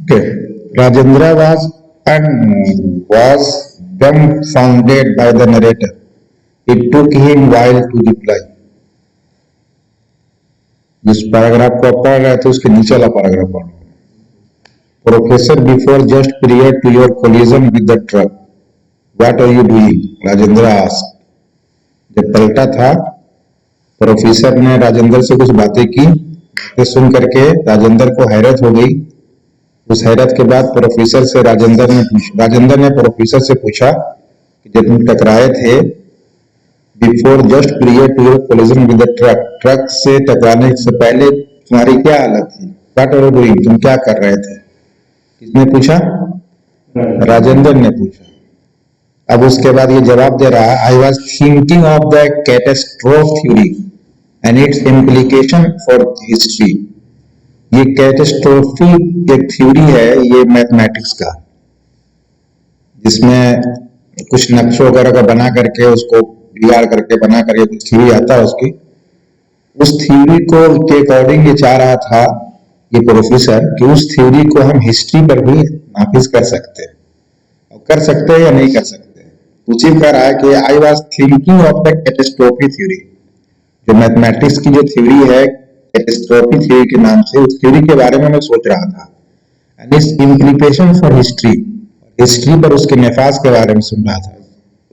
Okay. Rajendra was dumbfounded by the narrator. It took him while to reply. जिस paragraph को आप पढ़ रहे थे उसके नीचे वाला पैराग्राफ पढ़ो. Professor, before just prior to your collision with the truck, what are you doing? Rajendra asked. जब पलटा था प्रोफेसर ने राजेंद्र से कुछ बातें की. सुन करके राजेंद्र को हैरत हो गई. उस हैरत के बाद राजेंद्र ने प्रोफेसर से पूछा कि जब तुम टकराए थे before just prior to your collision with the truck से टकराने से पहले तुम्हारी क्या हालत थी? What are you doing? तुम क्या कर रहे थे? किसने पूछा? राजेंद्र ने पूछा. अब उसके बाद ये जवाब दे रहा है, I was thinking of the catastrophe theory and it's implication for history. ये कैटास्ट्रोफी एक थ्योरी है, ये मैथमेटिक्स का, जिसमें कुछ नक्शे वगैरह का बना करके उसको बिगाड़ करके बना करके कुछ थ्योरी आता है उसकी. उस थ्योरी को के अकॉर्डिंग ये चाह रहा था ये प्रोफेसर कि उस थ्योरी को हम हिस्ट्री पर भी नाफिज कर सकते हैं. और कर सकते हैं या नहीं कर सकते. उसी कह रहा है कि I was thinking of the catastrophe theory. जो मैथमेटिक्स की जो थ्योरी है कैटास्ट्रोफी थ्योरी के नाम से, उस थ्योरी के बारे में मैं सोच रहा था. And it's implication for history. History पर उसके नफाज के बारे में सुन रहा था,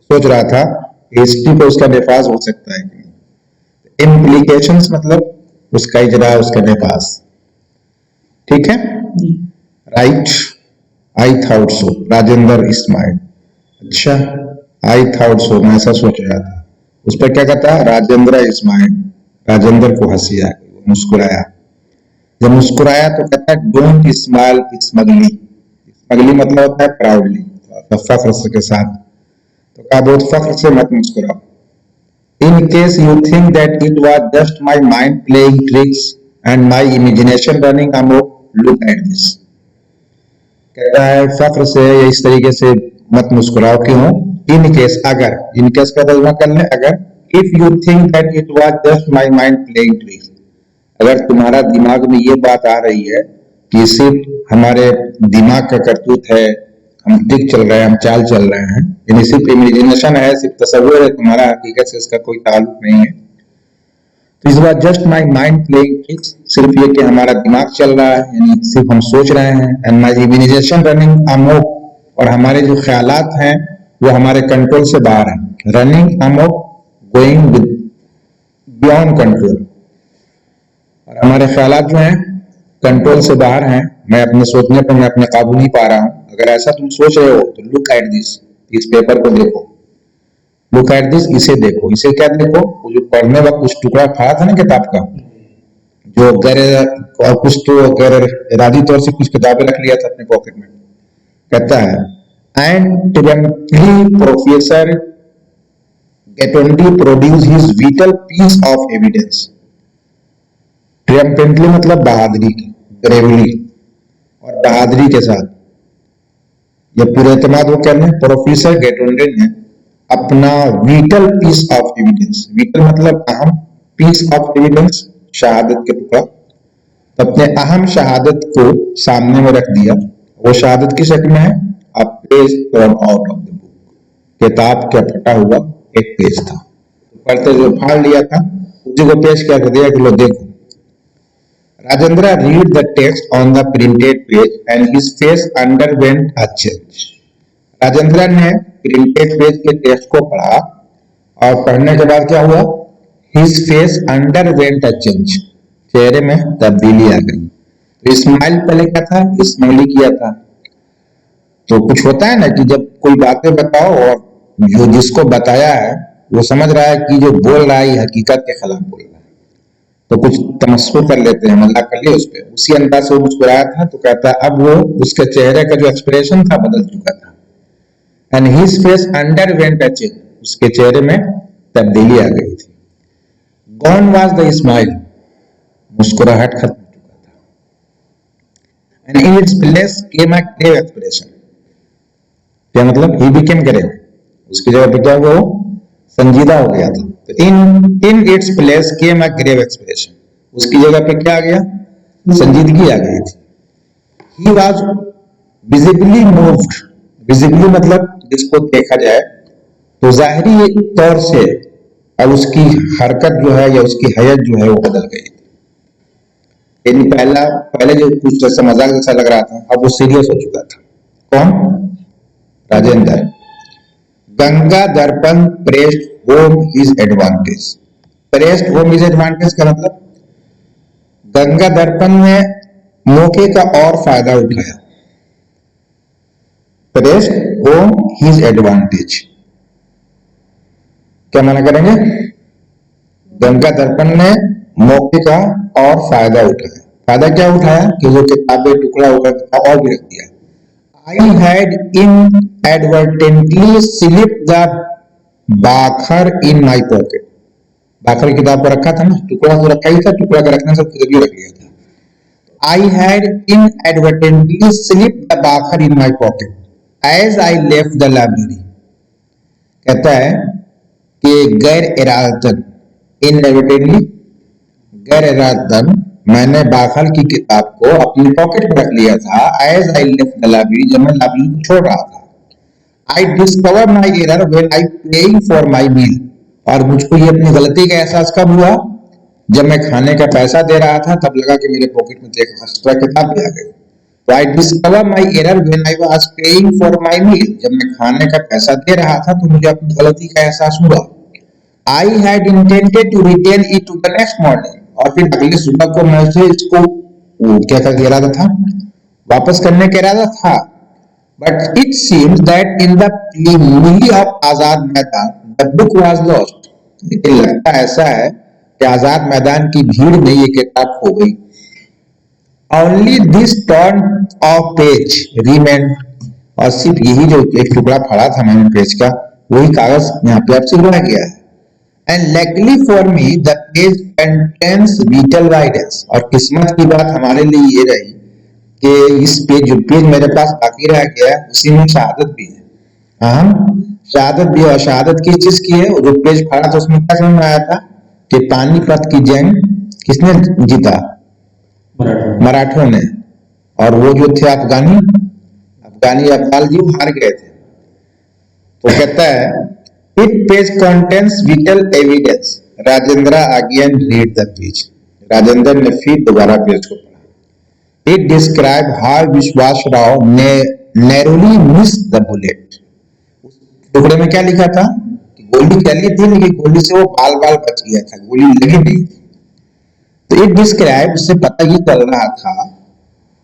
सोच रहा था हिस्ट्री पर उसका नफाज हो सकता है कि नहीं. इम्प्लीकेशंस मतलब उसका इजरा, उसका नफाज. ठीक है. Right. I thought so. Rajendra smiled. अच्छा, आई थॉट सो, मैं ऐसा सोच रहा था. उस पर क्या कहता है? राजेंद्र स्माइल्ड. राजेंद्र को हंसी आ गई, वो मुस्कुराया. जब मुस्कुराया तो कहता है डोंट स्माइल स्मगली. स्मगली मतलब होता है प्राउडली, फख्र के साथ. तो कहा बहुत फख्र से मत मुस्कुराओ. In case you think that it was just my mind playing tricks and my imagination running amok, look at this. कहता है फख्र से या इस तरीके से मत मुस्कुराओ. क्यों? इन केस, अगर. इन केस का तर्जुमा कर ले, अगर. If you think that it was just my mind playing tricks. अगर तुम्हारा दिमाग में ये बात आ रही है कि सिर्फ हमारे दिमाग का करतूत है, हम ट्रिक चल रहे हैं, हम चाल चल रहे हैं, यानी सिर्फ इमेजिनेशन है, सिर्फ तस्वीर है तुम्हारा, हकीकत से इसका कोई ताल्लुक नहीं है, तो इस बार just my mind playing tricks, सिर्फ ये कि हमारा दिमाग चल रहा है, यानी सिर्फ हम सोच रहे हैं. And my imagination running Amok, और हमारे जो ख्यालात हैं वो हमारे कंट्रोल से बाहर हैं. Running Amok, going beyond control. और हमारे ख्यालात जो हैं कंट्रोल से बाहर हैं. मैं अपने सोचने पर मैं अपने काबू नहीं पा रहा हूं. अगर ऐसा तुम सोच रहे हो तो लुक एट दिस. इस पेपर को देखो. लुक एट दिस, इसे देखो. इसे क्या देखो? वो जो पढ़ने वक्त कुछ टुकड़ा फाड़ा था ना किताब का, जो और कुछ तो इरादी तौर से कुछ किताबें रख लिया था अपने पॉकेट में. कहता है and triumphantly professor Gaitonde produce his vital piece of evidence. Triumphantly मतलब बहादुरी, ब्रेवली और बहादुरी के साथ. ये पूरे एतमाद वो कहने प्रोफेसर गेटोंडी ने अपना vital piece of evidence. Vital मतलब अहम, पीस ऑफ एविडेंस शहादत के टुकड़ा. तो अपने अहम शहादत को सामने में रख दिया. वो शहादत की शक्ल में है, a page turn out of the book. किताब का फटा हुआ एक पेज था, पढ़ते जो फाड़ लिया था उसी को पेश क्या कर दिया कि लो देखो. Rajendra read the text on the printed page and his face underwent a change. Rajendra ने प्रिंटेड पेज के टेक्स्ट को पढ़ा और पढ़ने के बाद क्या हुआ? His face underwent a change. चेहरे में तब्दीली आ गई. तो स्माइल पहले क्या था? स्माइली किया था. तो कुछ होता है ना कि जब कोई बातें बताओ और जो जिसको बताया है वो समझ रहा है कि जो बोल रहा है हकीकत के खिलाफ बोल रहा है, तो कुछ तमस्सुर कर लेते हैं, मजाक कर लिया उस पर. उसी अंदाज से वो मुस्कुराया था. तो कहता है अब वो उसके चेहरे का जो एक्सप्रेशन था बदल चुका था. And his face underwent a change. उसके चेहरे में तब्दीली आ गई थी. Gone was the smile. मुस्कुराहट खत्म हो चुका था. And in its place came a grave expression. क्या मतलब? He became grave. उसकी जगह पे क्या हुआ? संजीदा हो गया था. तो in its place came a grave expression. उसकी जगह पे क्या आ गया? संजीदगी आ गई थी. He was visibly moved, visibly मतलब जिसको देखा जाए तो जाहिरी तौर से अब उसकी हरकत जो है या उसकी हैयत जो है वो बदल गई। यानी पहले जो कुछ जैसा मजाक जैसा लग रहा था, अब वो सीरियस हो चुका था। कौन? राजेंद्र। गंगा दर्पण pressed home his advantage. Pressed home his advantage का मतलब गंगा दर्पण ने मौके का और फायदा उठाया। प्रेस्ड होम हिज एडवांटेज क्या माना करेंगे? गंगा दर्पण ने मौके का और फायदा उठाया। फायदा क्या उठाया कि जो किताबें टुकड़ा हुआ था और भी रख दिया। I had inadvertently slipped the बाखर in my pocket। बाखर किताब पर रखा था ना, टुकड़ा तो रखा ही था, टुकड़ा का रखना सब किताब रख लिया था। I had inadvertently slipped the बाखर in my pocket as I left the library। कहता है कि गैर इरादतन, इनएडवर्टेंटली गैर इरादतन मैंने बाखर की किताब को अपनी पॉकेट में रख लिया था। As I left the library, जब मैं लाइब्रेरी को छोड़ रहा था। I discover my error when I paying for my meal, और मुझको ये अपनी गलती का एहसास कब हुआ? जब मैं खाने का पैसा दे रहा था तब लगा कि मेरे पॉकेट में एक एक्स्ट्रा किताब भी आ गई। तो I discover my error when I was paying for my meal, जब मैं खाने का पैसा दे रहा था तो मुझे अपनी गलती का एहसास हुआ। I had intended to return it to the next morning, और फिर अगले सुबह को मैं इसको क्या कर इरादा था? वापस करने का इरादा था। But it seems that in the plainly of Azad Maidan the book was lost. लेकिन लगता ऐसा है कि आजाद मैदान की भीड़ में ये किताब खो गई। Only this turn off page remain, और सिर्फ यही जो एक टुकड़ा फड़ा था मैंने पेज का, वही कागज यहाँ पे अब चिपका गया है। And luckily for me, the page contains vital guidance। और किस्मत की बात हमारे लिए ये रही कि इस पेज जो पेज मेरे पास बाकी रह गया उसी में शहादत भी है। हाँ, शहादत भी है। शहादत किस चीज की है? वो जो पेज फड़ा था उसमें क्या समझ में आया था कि पानीपत की जंग किसने जीता? मराठों ने। और वो जो थे अफगानी अफगाल जी हार गए थे। तो कहता है It page contains vital evidence। Rajendra again read the page। Rajendra ने फिर दोबारा पेज को पढ़ा। It describe how विश्वास राव ने narrowly missed the bullet। टुकड़े में क्या लिखा था कि गोली चली थी लेकिन गोली से वो बाल बाल बच गया था, गोली लगी नहीं थी। तो it describe, उससे पता ये चल रहा था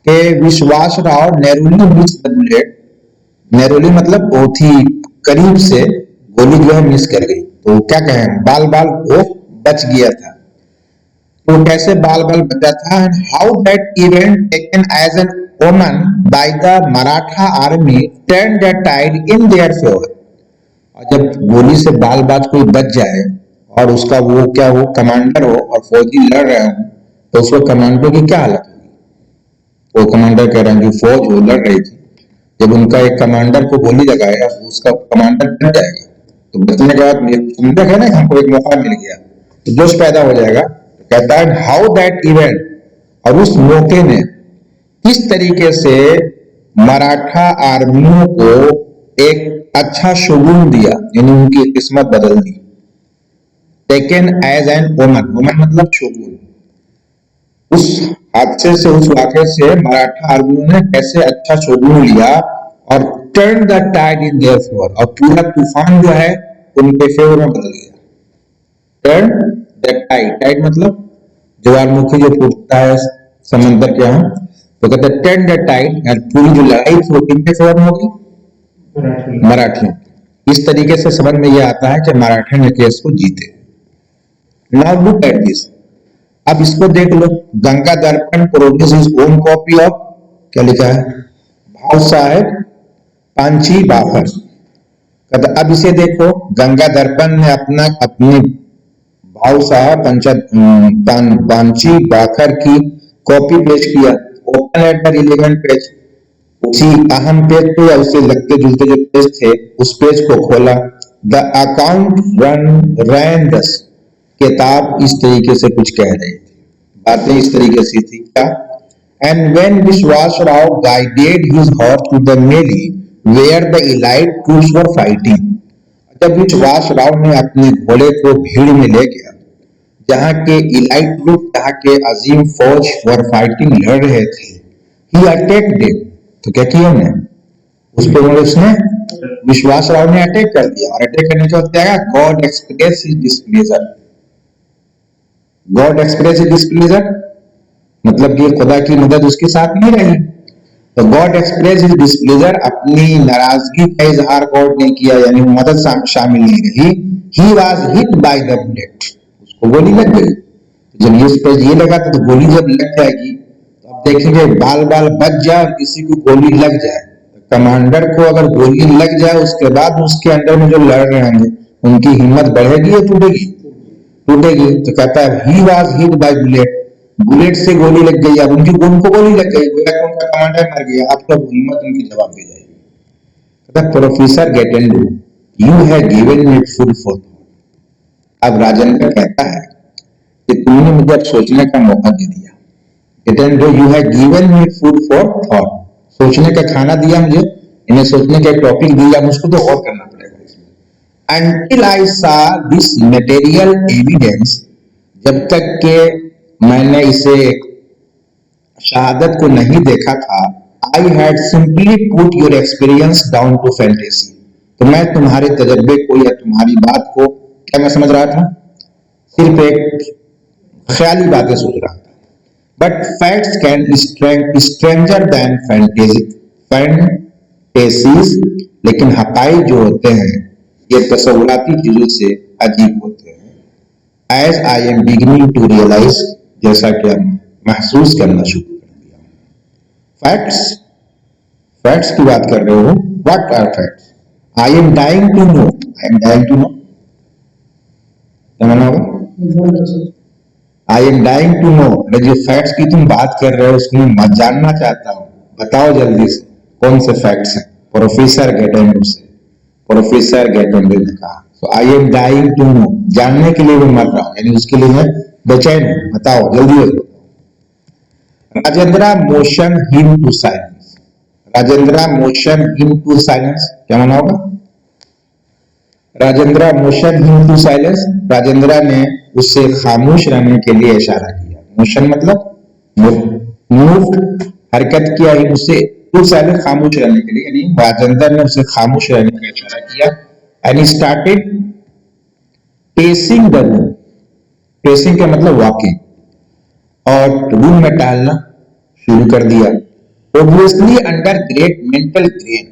कि विश्वास Rao narrowly missed the bullet। narrowly मतलब बहुत ही करीब से गोली जो है मिस कर गई। तो क्या कहें, बाल बाल वो बच गया था। तो कैसे बाल बाल बचा था? And how that event taken as an omen by the Maratha army turn the tide in their favour. और जब गोली से बाल बाल कोई बच जाए और उसका वो क्या हो कमांडर हो और फौजी लड़ रहे हो, तो उसको कमांडर की क्या हालत होगी? वो कमांडर कह रहे हैं जो फौज वो लड़ रही थी, जब उनका एक कमांडर को गोली लगाएगा उसका कमांडर डर जाएगा। तो बचने के बाद समझा है ना, हमको एक मौका मिल गया तो जोश पैदा हो जाएगा। तो कहता है हाउ दैट इवेंट, और उस मौके ने किस तरीके से मराठा आर्मियों को एक अच्छा शुगुन दिया, यानी उनकी किस्मत बदल दी। टेकन एज एन ओमन, ओमन मतलब शुगुन। उस हादसे से, उस वाक़े से मराठा आर्मियों ने कैसे अच्छा शुगुन लिया और turn the tide in their favour, और पूरा तूफान जो है उनके फेवर में बदल गया। टर्न द टाइड, टाइड मतलब ज्वारमुखी जो फूटता है समंदर के यहाँ, तो कहते हैं टर्न द टाइड, पूरी जो लड़ाई थी वो किनके फेवर में होगी? मराठियों। इस तरीके से समझ में यह आता है कि मराठे ने केस को जीते। नाउ लुक एट दिस, अब इसको देख लो। गंगा दर्पण produce his own copy of, क्या लिखा है? भाव साहेब पांची बाखर। अब इसे देखो, गंगा दर्पण ने अपने भाव साहब पांची बाखर की कॉपी पेश किया। Open at the relevant page, उसी अहम पेज पे या उससे लगते जुलते जो पेज थे उस पेज को खोला। द अकाउंट रैन दस, किताब इस तरीके से कुछ कह रही थी, बातें इस तरीके से थी क्या? And when Vishwas Rao guided his horse to the melee where the elite troops were fighting, जब विश्वास राव ने अपने घोड़े को भीड़ में ले गया जहां के इलाइट ग्रुप जहां के अजीम फौज वर फाइटिंग लड़ रहे थे, ही अटैक दे, तो क्या किया उन्हें, उस पर उसने विश्वास राव ने अटैक कर दिया। और अटैक करने के बाद क्या God express his displeasure, God express his displeasure मतलब कि खुदा की मदद उसके साथ नहीं रही। तो गॉड एक्सप्रेस हिज डिस्प्लेजर, अपनी नाराजगी का इजहार गॉड ने किया, यानी मदद शामिल नहीं रही। He was hit by the bullet, उसको गोली लग गई। जब ये लगा तो गोली जब लग जाएगी तो आप देखेंगे बाल बाल बच जाए और किसी को गोली लग जाए, तो कमांडर को अगर गोली लग जाए उसके बाद उसके अंडर में जो लड़ रहे होंगे उनकी हिम्मत बढ़ेगी या टूटेगी, टूटेगी। तो कहता है he was hit by bullet, bullet से गोली लग गई, अब उनको गोली लग गई, गोया उनका कमांडर मर गया, अब तो हिम्मत उनकी जवाब दे जाएगी। कहता professor Gaitonde you have given me food for thought. अब राजेंद्र कहता है कि तुमने मुझे अब सोचने का मौका दे दिया। Gaitonde you have given me food for thought, सोचने का खाना दिया मुझे, इन्हें सोचने का टॉपिक दिया, मुझको तो और करना पड़ेगा इसमें। Until I saw this material evidence, जब तक के मैंने इसे शहादत को नहीं देखा था, I had simply put your experience down to fantasy, तो मैं तुम्हारे तजर्बे को या तुम्हारी बात को क्या मैं समझ रहा था, सिर्फ एक ख्याली बातें सोच रहा था। But facts can stranger than fantasies, लेकिन हकाइक जो होते हैं ये तसव्वुराती चीजों से अजीब होते हैं। As I am beginning to realize, जैसा कि हम महसूस करना शुरू कर दिया। फैक्ट्स की बात कर रहे हो, what are facts? I am dying to know, समझना होगा। I am dying to know, जो फैक्ट्स की तुम बात कर रहे हो उसको मैं जानना चाहता हूं, बताओ जल्दी से कौन से फैक्ट्स हैं। प्रोफेसर गेटेंडू से, प्रोफेसर गेटेंडू ने कहा, तो I am dying to know, जानने के लिए मैं मर रहा हूं, यानी उसके लिए मैं बेचैन हूं, बताओ जल्दी बताओ। Rajendra motion him to silence, Rajendra motion him to silence क्या माना होगा? Rajendra motion him to silence, Rajendra ने उससे खामोश रहने के लिए इशारा किया। मोशन मतलब मूव्ड, हरकत किया, ही उससे टू साइलेंस खामोश रहने के लिए, यानी राजेंद्र ने उसे खामोश रहने का इशारा किया। And started pacing the room, pacing का मतलब वॉकिंग, और रूम में टहलना शुरू कर दिया। Obviously under great mental strain,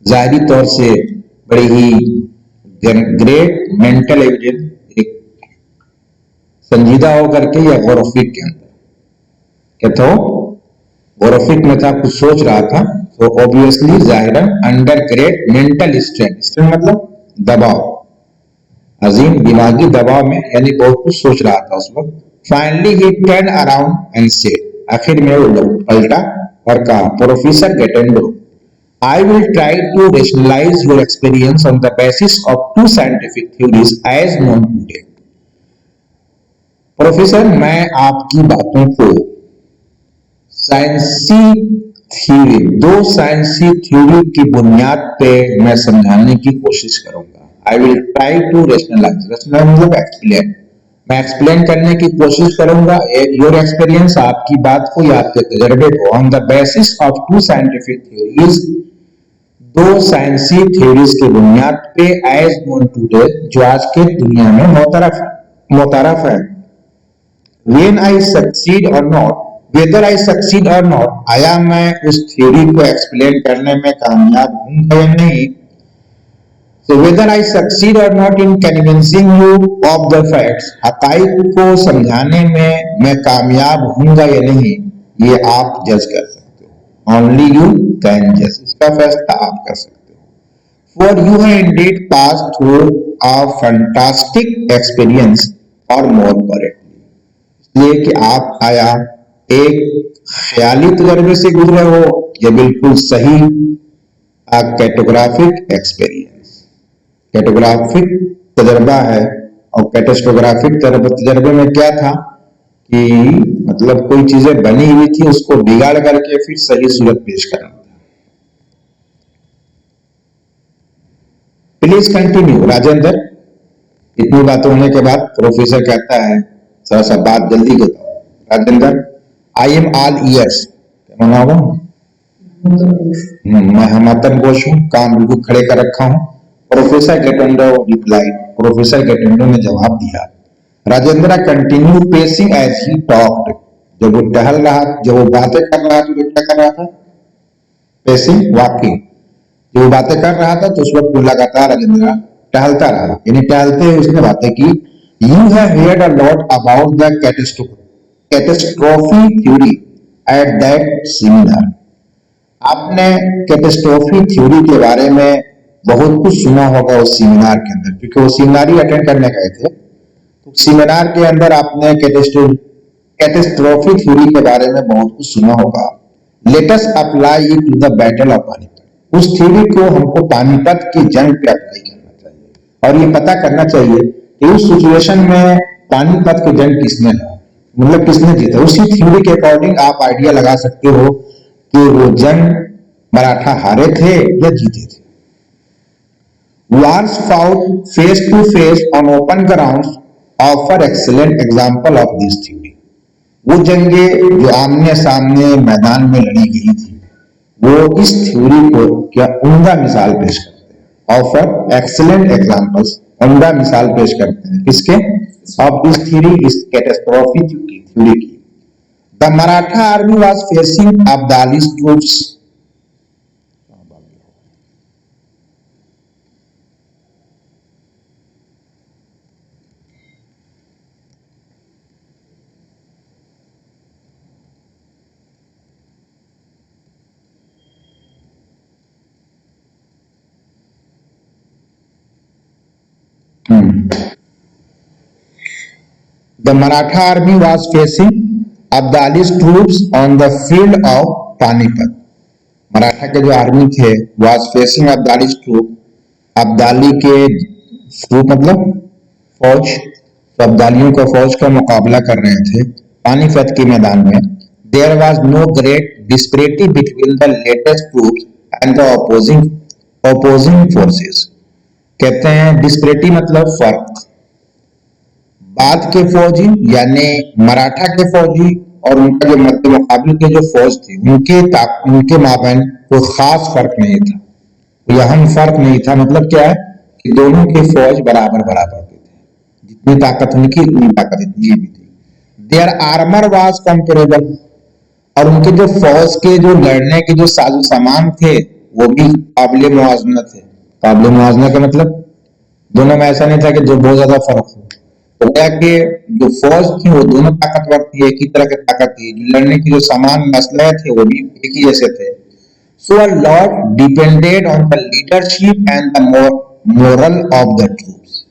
जाहिरी तौर से बड़ी ही ग्रेट मेंटल एविडेंस, एक संजीदा होकर के या गौरफिक के अंदर क्या था, गौरफिक में था, कुछ सोच रहा था, तो ऑब्वियसली जाहिरन अंडर ग्रेट मेंटल स्ट्रेंथ मतलब दबाव, अजीम दिमागी दबाव में, यानी बहुत कुछ सोच रहा था उस वक्त। Finally he turn around and said, आखिर में वो पलटा और कहा, professor गेटेंडो I will try to rationalize your experience on the basis of two scientific theories as known today. Professor मैं आपकी बातों को साइंसी थ्योरी, दो साइंसी थ्योरी की बुनियाद पे मैं समझाने की कोशिश करूंगा। I will try to rationalize, rationalize मतलब एक्सप्लेन, मैं एक्सप्लेन करने की कोशिश करूंगा योर एक्सपीरियंस, आपकी बात को या आपके तजर्बे को, on the basis of two scientific theories, दो साइंसी थ्योरीज की बुनियाद पे, एज नोन टुडे, जो आज के दुनिया में मोतारफ है। When I succeed or not, whether I succeed or not, आया मैं उस थ्योरी को एक्सप्लेन करने में कामयाब हूं या नहीं। So whether I succeed or not in convincing you of the facts, हकाइक को समझाने में मैं कामयाब हूंगा या नहीं, ये आप जज कर सकते हो। Only you can judge, इसका फैसला आप कर सकते हो। For you have indeed passed through a fantastic experience, or more correctly, इसलिए कि आप आया एक ख्याली तजर्बे से गुजरे हो, ये बिल्कुल सही कैटोग्राफिक एक्सपीरियंस, कैटोग्राफिक तजर्बा है। और कैटेस्टोग्राफिक तजर्बे में क्या था कि मतलब कोई चीजें बनी हुई थी उसको बिगाड़ करके फिर सही सूरत पेश करना। Please continue Rajendra. इतनी बात होने के बाद प्रोफेसर कहता है थोड़ा सा बात जल्दी बताओ Rajendra. I am all years. क्या माना होगा? मैं हमतन गोश हूँ, काम बिल्कुल खड़े कर रखा हूँ। Professor Gaitonde replied. Professor Gaitonde ने जवाब दिया। Rajendra continue pacing as he talked. जब वो टहल रहा, जब वो बातें कर रहा था तो क्या कर रहा था? Pacing, walking. जो बातें कर रहा था तो उस वक्त लगातार राजेंद्र टहलता रहा, यानी टहलते हुए उसने बातें की। You have heard a lot about the catastrophe theory at that seminar. आपने कैटेस्ट्रोफी थ्योरी के बारे में बहुत कुछ सुना होगा उस सेमिनार के अंदर, क्योंकि वो सेमिनार ही अटेंड करने गए थे। तो सेमिनार के अंदर आपने कैटेस्ट्रोफी थ्योरी के बारे में बहुत कुछ सुना होगा। Let us apply it to the battle of Panipat. उस थ्योरी को हमको पानीपत की जंग पे अप्लाई करना चाहिए और ये पता करना चाहिए कि उस सिचुएशन में पानीपत की जंग किसने लड़ा, मतलब किसने जीता। उसी थ्योरी के अकॉर्डिंग आप आइडिया लगा सकते हो कि वो जंग मराठा हारे थे या जीते थे। Wars fought face to face on open grounds offer excellent example of this theory. वो जंगें जो आमने सामने मैदान में लड़ी गई थी वो इस थ्योरी को क्या उम्दा मिसाल पेश करते हैं। ऑफर एक्सीलेंट एग्जांपल्स, उम्दा मिसाल पेश करते हैं किसके? ऑफ दिस थ्योरी, इस कैटास्ट्रोफी थ्योरी की। The Maratha army was facing Abdali's troops. The Maratha army was facing Abdali's troops on the field of Panipat. Maratha के जो आर्मी थे was facing Abdali's troop. Abdali के ट्रूप मतलब फौज, तो अब्दालियों को फौज का मुकाबला कर रहे थे पानीपत के मैदान में। There was no great disparity between the latest troops and the opposing forces. कहते हैं डिस्पैरिटी मतलब फर्क। बाद के फौजी यानी मराठा के फौजी और उनका जो मध्य मुकाबले के जो फौज थी उनके माबैन कोई खास फर्क नहीं था, कोई अहम फर्क नहीं था। मतलब क्या है कि दोनों की फौज बराबर बराबर थे, जितनी ताकत उनकी उतनी ताकत इतनी भी थी। Their armour was comparable. और उनके जो फौज के जो लड़ने के जो साजो सामान थे वो भी काबिल मुआवजा थे। काबिल मुआवजा का मतलब दोनों में ऐसा नहीं था कि जो बहुत ज्यादा फर्क हो। तो क्या कि जो फौज थी वो दोनों ताकतवर थी, एक ही तरह की ताकत थी। जो लड़ने के जो सामान मसले थे वो भी एक ही जैसे थे। So a lot depended on the leadership and the morale of the troops.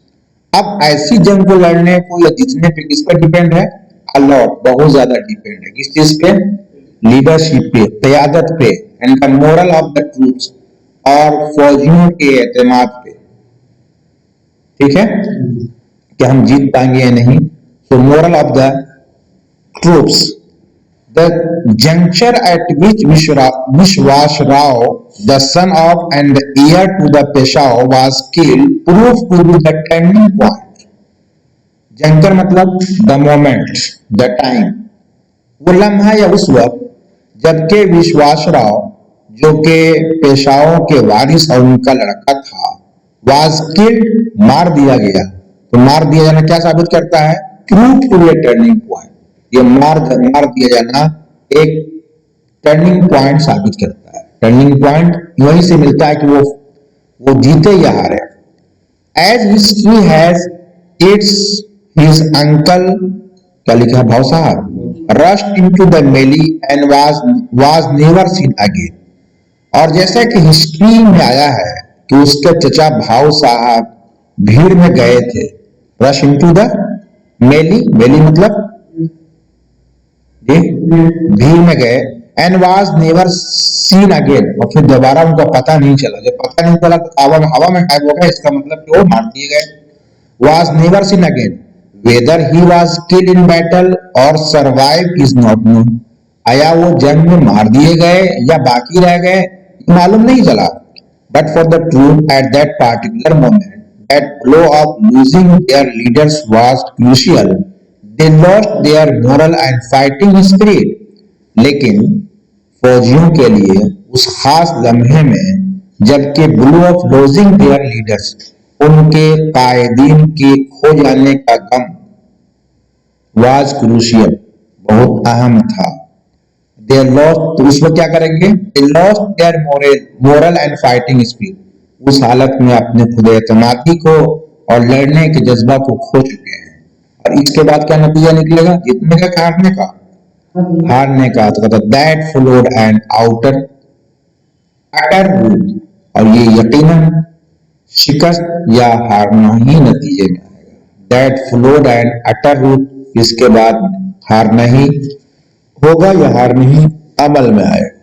अब ऐसी जंग को लड़ने को या जीतने पे किस पर डिपेंड है? अ लॉट, बहुत ज्यादा डिपेंड है। किस चीज पे? लीडरशिप पे, क़यादत पे, and the morale of the troops, और फौजियों के एतमाद पे। ठीक है कि हम जीत पाएंगे या नहीं। तो moral of the troops. The juncture eight which Vishwasrao the son of and heir to the Peshawar was killed proved to be the turning point. जंकर मतलब द मोमेंट, द टाइम, वो लम्हा या उस वक्त जबकि विश्वासराव जो के पेशाओं के वारिस और उनका लड़का था was killed, मार दिया गया। तो मार दिया जाना क्या साबित करता है? Proved to be a turning point. ये मार दिया जाना एक टर्निंग पॉइंट साबित करता है। टर्निंग पॉइंट वहीं से मिलता है कि वो जीते या हारे। As history has its his uncle, क्या लिखा है भाव साहब, rushed into the melee and was never seen again. और जैसा कि हिस्ट्री में आया है कि उसके चचा भाव साहब भीड़ में गए थे। रश इनटू द मेली, मेली मतलब भीड़ में गए। And was never seen again, और फिर दोबारा उनका पता नहीं चला। जब पता नहीं चला तो हवा में गायब हो गए, इसका मतलब कि वो मार दिए गए। Was never seen again. Weather he was killed in battle और सर्वाइव इज नॉट नोन। आया वो जंग में मार दिए गए या बाकी रह गए मालूम नहीं चला। But for the troop at that particular moment that blow of losing their leaders was crucial. They lost their morale and fighting spirit. लेकिन फौजियों के लिए उस खास लम्हे में जबकि blow of losing their leaders उनके कायदीन के खो जाने का गम वाज क्रूशियल बहुत अहम था। दे लॉस्ट, तो उसमें क्या करेंगे? दे lost their morale and fighting spirit. उस हालत में अपने खुद एतमादी को और लड़ने के जज्बा को खो चुके हैं। और इसके बाद क्या नतीजा निकलेगा? जीतने का, हारने का? हारने का। तो कहता that followed an outer utter rout. और ये यकीनन शिकस्त या हारना ही नतीजे में आएगा। That followed an utter rout, इसके बाद हारना ही होगा या हारना ही अमल में आएगा।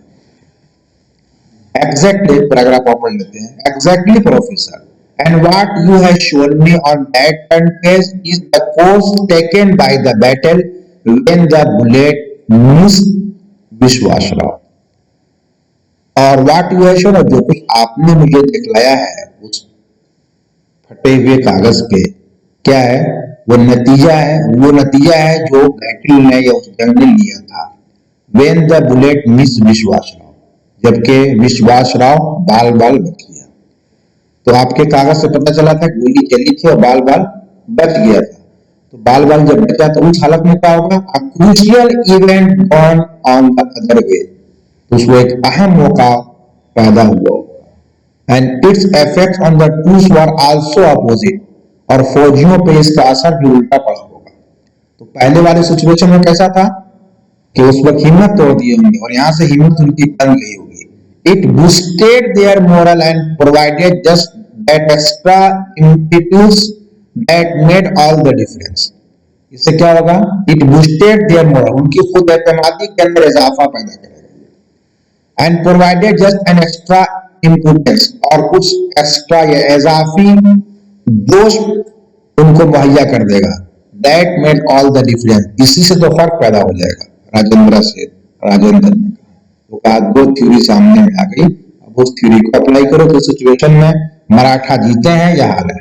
एग्जैक्टली, पैराग्राफ आप पढ़ लेते हैं। Exactly professor, and what you have shown me on that front page is the course taken by the battle when the bullet missed विश्वास राव। और what you have shown, जो कुछ आपने मुझे दिखलाया है उस फटे हुए कागज पे, क्या है वो नतीजा है? वो नतीजा है जो बैटल ने या उस जंग ने लिया था। when the bullet missed विश्वास राव, जबकि विश्वास राव बाल बाल बच गया। तो आपके कागज से पता चला था गोली चली थी और बाल बाल बच गया था। तो बाल बाल जब बचा तो उस हालत में क्या होगा? A crucial event gone on the other way, तो उसमें एक अहम मौका पैदा हुआ होगा। And its effect on the troops were also opposite, और फौजियों पे इसका असर भी उल्टा पड़ा होगा। तो पहले वाले सिचुएशन में कैसा था कि उस वक्त हिम्मत तोड़ दिए होंगे और यहां से हिम्मत उनकी बन गई होगी। It boosted their morale and provided just that extra impetus that made all the difference. इससे क्या होगा? It boosted their morale, उनकी खुद एतमादी के अंदर इजाफा पैदा करेगा। And provided just an extra impetus, और कुछ एक्स्ट्रा या इजाफी जोश उनको मुहैया कर देगा। That made all the difference, इसी से तो फर्क पैदा हो जाएगा। राजेंद्र ने तो कहा दो थ्योरी सामने में आ गई, अब उस थ्योरी को अप्लाई करो तो सिचुएशन में मराठा जीते हैं या हारे।